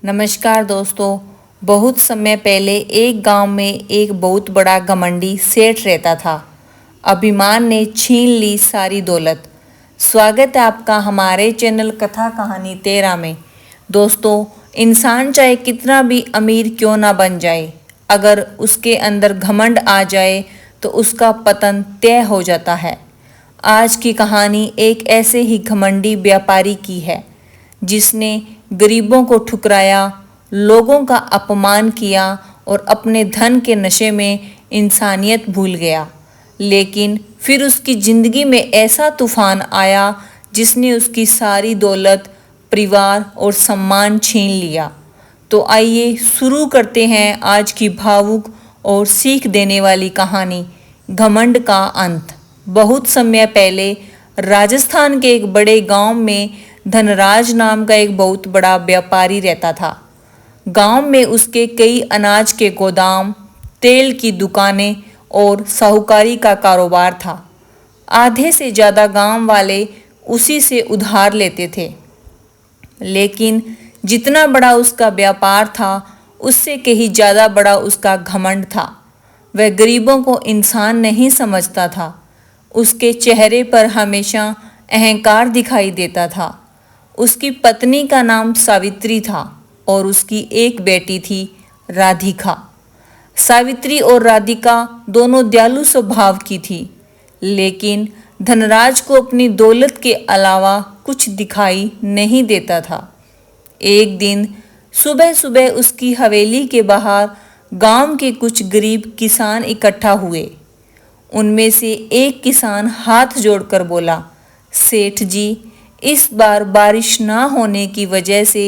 नमस्कार दोस्तों। बहुत समय पहले एक गांव में एक बहुत बड़ा घमंडी सेठ रहता था। अभिमान ने छीन ली सारी दौलत। स्वागत है आपका हमारे चैनल कथा कहानी 13 में। दोस्तों, इंसान चाहे कितना भी अमीर क्यों ना बन जाए, अगर उसके अंदर घमंड आ जाए तो उसका पतन तय हो जाता है। आज की कहानी एक ऐसे ही घमंडी व्यापारी की है जिसने गरीबों को ठुकराया, लोगों का अपमान किया और अपने धन के नशे में इंसानियत भूल गया। लेकिन फिर उसकी ज़िंदगी में ऐसा तूफान आया जिसने उसकी सारी दौलत, परिवार और सम्मान छीन लिया। तो आइए शुरू करते हैं आज की भावुक और सीख देने वाली कहानी, घमंड का अंत। बहुत समय पहले राजस्थान के एक बड़े गांव में धनराज नाम का एक बहुत बड़ा व्यापारी रहता था। गांव में उसके कई अनाज के गोदाम, तेल की दुकानें और साहूकारी का कारोबार था। आधे से ज़्यादा गांव वाले उसी से उधार लेते थे। लेकिन जितना बड़ा उसका व्यापार था, उससे कहीं ज़्यादा बड़ा उसका घमंड था। वह गरीबों को इंसान नहीं समझता था। उसके चेहरे पर हमेशा अहंकार दिखाई देता था। उसकी पत्नी का नाम सावित्री था और उसकी एक बेटी थी राधिका। सावित्री और राधिका दोनों दयालु स्वभाव की थी, लेकिन धनराज को अपनी दौलत के अलावा कुछ दिखाई नहीं देता था। एक दिन सुबह सुबह उसकी हवेली के बाहर गांव के कुछ गरीब किसान इकट्ठा हुए। उनमें से एक किसान हाथ जोड़कर बोला, सेठ जी, इस बार बारिश ना होने की वजह से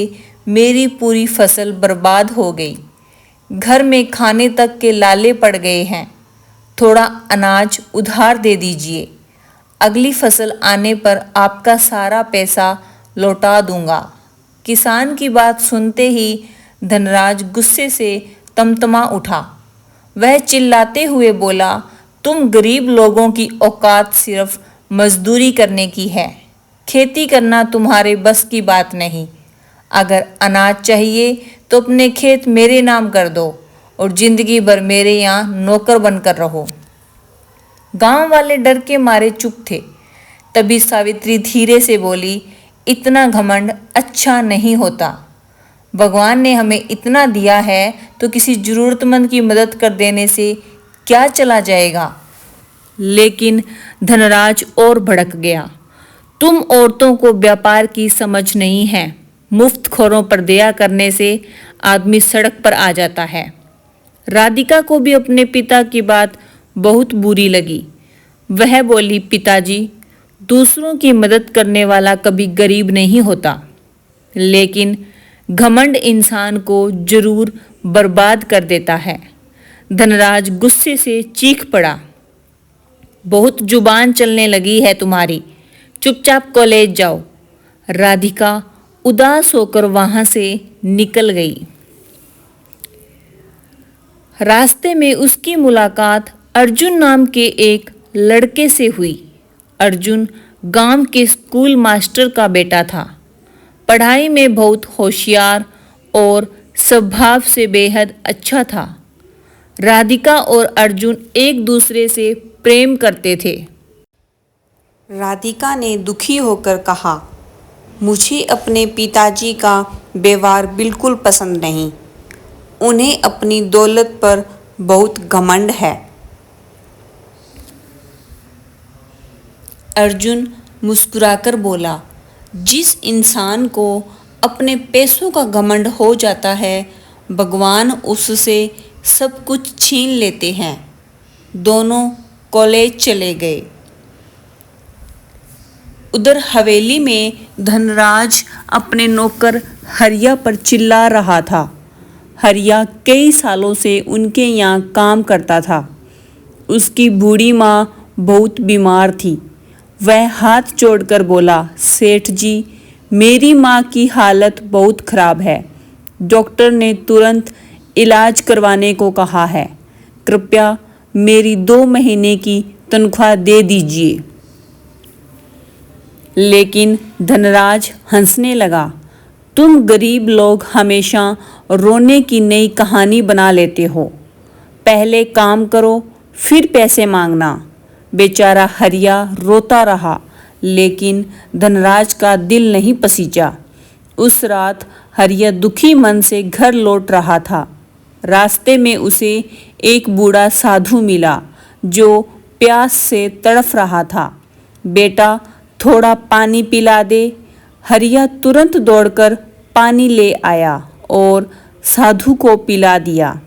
मेरी पूरी फसल बर्बाद हो गई। घर में खाने तक के लाले पड़ गए हैं। थोड़ा अनाज उधार दे दीजिए। अगली फसल आने पर आपका सारा पैसा लौटा दूंगा। किसान की बात सुनते ही धनराज गुस्से से तमतमा उठा। वह चिल्लाते हुए बोला, तुम गरीब लोगों की औकात सिर्फ मजदूरी करने की है। खेती करना तुम्हारे बस की बात नहीं। अगर अनाज चाहिए तो अपने खेत मेरे नाम कर दो और जिंदगी भर मेरे यहाँ नौकर बनकर रहो। गांव वाले डर के मारे चुप थे। तभी सावित्री धीरे से बोली, इतना घमंड अच्छा नहीं होता। भगवान ने हमें इतना दिया है तो किसी ज़रूरतमंद की मदद कर देने से क्या चला जाएगा। लेकिन धनराज और भड़क गया। तुम औरतों को व्यापार की समझ नहीं है। मुफ्तखोरों पर दया करने से आदमी सड़क पर आ जाता है। राधिका को भी अपने पिता की बात बहुत बुरी लगी। वह बोली, पिताजी, दूसरों की मदद करने वाला कभी गरीब नहीं होता, लेकिन घमंड इंसान को जरूर बर्बाद कर देता है। धनराज गुस्से से चीख पड़ा, बहुत जुबान चलने लगी है तुम्हारी, चुपचाप कॉलेज जाओ। राधिका उदास होकर वहां से निकल गई। रास्ते में उसकी मुलाकात अर्जुन नाम के एक लड़के से हुई। अर्जुन गांव के स्कूल मास्टर का बेटा था। पढ़ाई में बहुत होशियार और स्वभाव से बेहद अच्छा था। राधिका और अर्जुन एक दूसरे से प्रेम करते थे। राधिका ने दुखी होकर कहा, मुझे अपने पिताजी का व्यवहार बिल्कुल पसंद नहीं। उन्हें अपनी दौलत पर बहुत घमंड है। अर्जुन मुस्कुराकर बोला, जिस इंसान को अपने पैसों का घमंड हो जाता है, भगवान उससे सब कुछ छीन लेते हैं। दोनों कॉलेज चले गए। उधर हवेली में धनराज अपने नौकर हरिया पर चिल्ला रहा था। हरिया कई सालों से उनके यहाँ काम करता था। उसकी बूढ़ी माँ बहुत बीमार थी। वह हाथ जोड़कर बोला, सेठ जी, मेरी माँ की हालत बहुत खराब है। डॉक्टर ने तुरंत इलाज करवाने को कहा है। कृपया मेरी 2 महीने की तनख्वाह दे दीजिए। लेकिन धनराज हंसने लगा। तुम गरीब लोग हमेशा रोने की नई कहानी बना लेते हो। पहले काम करो फिर पैसे मांगना। बेचारा हरिया रोता रहा, लेकिन धनराज का दिल नहीं पसीजा। उस रात हरिया दुखी मन से घर लौट रहा था। रास्ते में उसे एक बूढ़ा साधु मिला जो प्यास से तड़फ रहा था। बेटा, थोड़ा पानी पिला दे। हरिया तुरंत दौड़कर पानी ले आया और साधु को पिला दिया।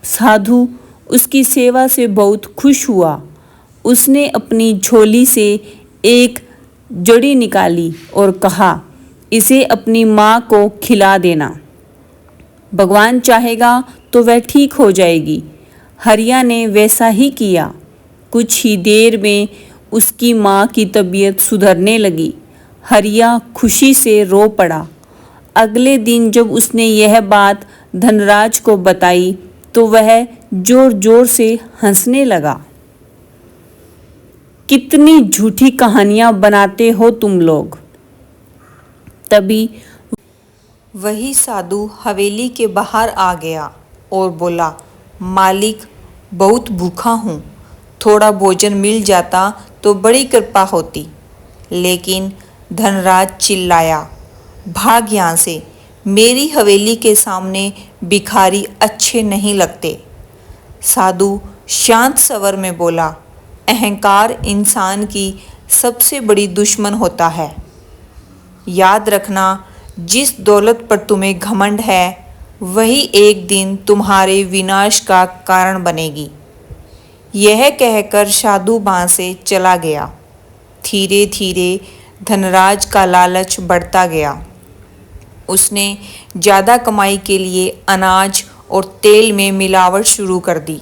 साधु उसकी सेवा से बहुत खुश हुआ। उसने अपनी झोली से एक जड़ी निकाली और कहा, इसे अपनी माँ को खिला देना। भगवान चाहेगा तो वह ठीक हो जाएगी। हरिया ने वैसा ही किया। कुछ ही देर में उसकी माँ की तबीयत सुधरने लगी। हरिया खुशी से रो पड़ा। अगले दिन जब उसने यह बात धनराज को बताई तो वह जोर जोर से हंसने लगा। कितनी झूठी कहानियां बनाते हो तुम लोग। तभी वही साधु हवेली के बाहर आ गया और बोला, मालिक, बहुत भूखा हूँ, थोड़ा भोजन मिल जाता तो बड़ी कृपा होती। लेकिन धनराज चिल्लाया, भाग यहाँ से, मेरी हवेली के सामने भिखारी अच्छे नहीं लगते। साधु शांत स्वर में बोला, अहंकार इंसान की सबसे बड़ी दुश्मन होता है। याद रखना, जिस दौलत पर तुम्हें घमंड है वही एक दिन तुम्हारे विनाश का कारण बनेगी। यह कहकर साधु वहाँ से चला गया। धीरे धीरे धनराज का लालच बढ़ता गया। उसने ज़्यादा कमाई के लिए अनाज और तेल में मिलावट शुरू कर दी।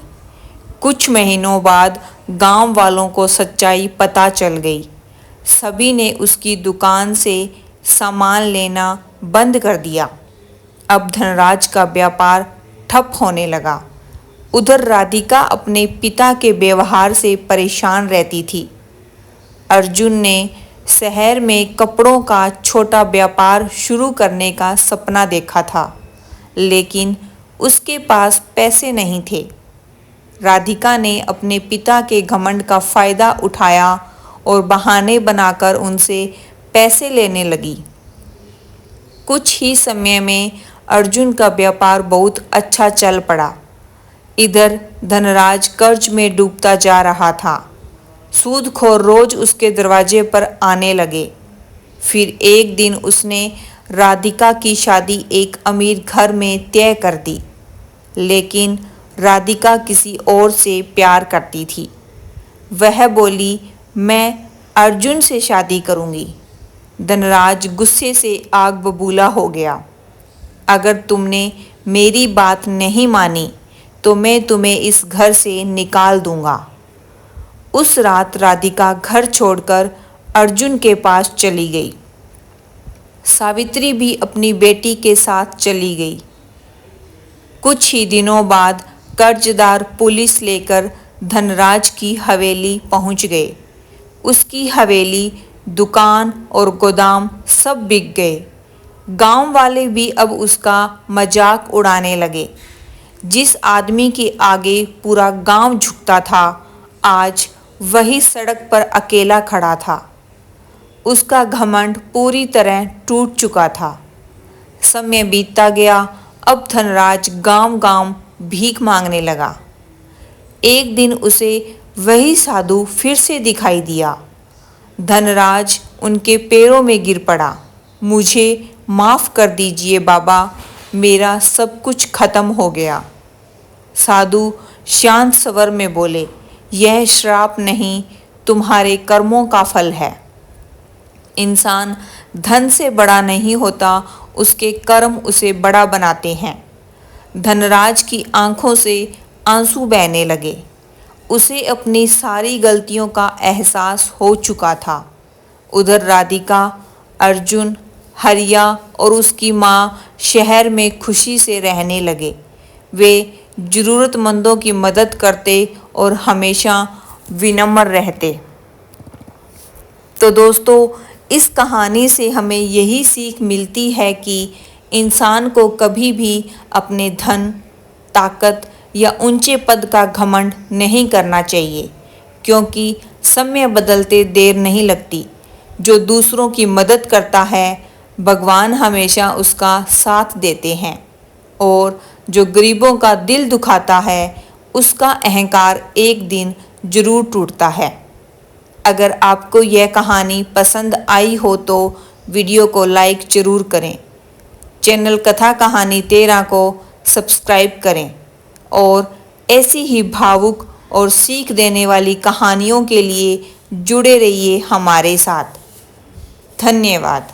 कुछ महीनों बाद गांव वालों को सच्चाई पता चल गई। सभी ने उसकी दुकान से सामान लेना बंद कर दिया। अब धनराज का व्यापार ठप होने लगा। उधर राधिका अपने पिता के व्यवहार से परेशान रहती थी। अर्जुन ने शहर में कपड़ों का छोटा व्यापार शुरू करने का सपना देखा था, लेकिन उसके पास पैसे नहीं थे। राधिका ने अपने पिता के घमंड का फ़ायदा उठाया और बहाने बनाकर उनसे पैसे लेने लगी। कुछ ही समय में अर्जुन का व्यापार बहुत अच्छा चल पड़ा। इधर धनराज कर्ज में डूबता जा रहा था। सूदखोर रोज उसके दरवाजे पर आने लगे। फिर एक दिन उसने राधिका की शादी एक अमीर घर में तय कर दी, लेकिन राधिका किसी और से प्यार करती थी। वह बोली, मैं अर्जुन से शादी करूंगी। धनराज गुस्से से आग बबूला हो गया। अगर तुमने मेरी बात नहीं मानी तो मैं तुम्हें इस घर से निकाल दूंगा। उस रात राधिका घर छोड़कर अर्जुन के पास चली गई। सावित्री भी अपनी बेटी के साथ चली गई। कुछ ही दिनों बाद कर्जदार पुलिस लेकर धनराज की हवेली पहुंच गए। उसकी हवेली, दुकान और गोदाम सब बिक गए। गांव वाले भी अब उसका मजाक उड़ाने लगे। जिस आदमी के आगे पूरा गांव झुकता था, आज वही सड़क पर अकेला खड़ा था। उसका घमंड पूरी तरह टूट चुका था। समय बीतता गया। अब धनराज गांव-गांव भीख मांगने लगा। एक दिन उसे वही साधु फिर से दिखाई दिया। धनराज उनके पैरों में गिर पड़ा। मुझे माफ़ कर दीजिए बाबा, मेरा सब कुछ खत्म हो गया। साधु शांत स्वर में बोले, यह श्राप नहीं, तुम्हारे कर्मों का फल है। इंसान धन से बड़ा नहीं होता, उसके कर्म उसे बड़ा बनाते हैं। धनराज की आंखों से आंसू बहने लगे। उसे अपनी सारी गलतियों का एहसास हो चुका था। उधर राधिका, अर्जुन, हरिया और उसकी माँ शहर में खुशी से रहने लगे। वे ज़रूरतमंदों की मदद करते और हमेशा विनम्र रहते। तो दोस्तों, इस कहानी से हमें यही सीख मिलती है कि इंसान को कभी भी अपने धन, ताकत या ऊंचे पद का घमंड नहीं करना चाहिए, क्योंकि समय बदलते देर नहीं लगती। जो दूसरों की मदद करता है, भगवान हमेशा उसका साथ देते हैं, और जो गरीबों का दिल दुखाता है, उसका अहंकार एक दिन जरूर टूटता है। अगर आपको यह कहानी पसंद आई हो तो वीडियो को लाइक ज़रूर करें, चैनल कथा कहानी 13 को सब्सक्राइब करें और ऐसी ही भावुक और सीख देने वाली कहानियों के लिए जुड़े रहिए हमारे साथ। धन्यवाद।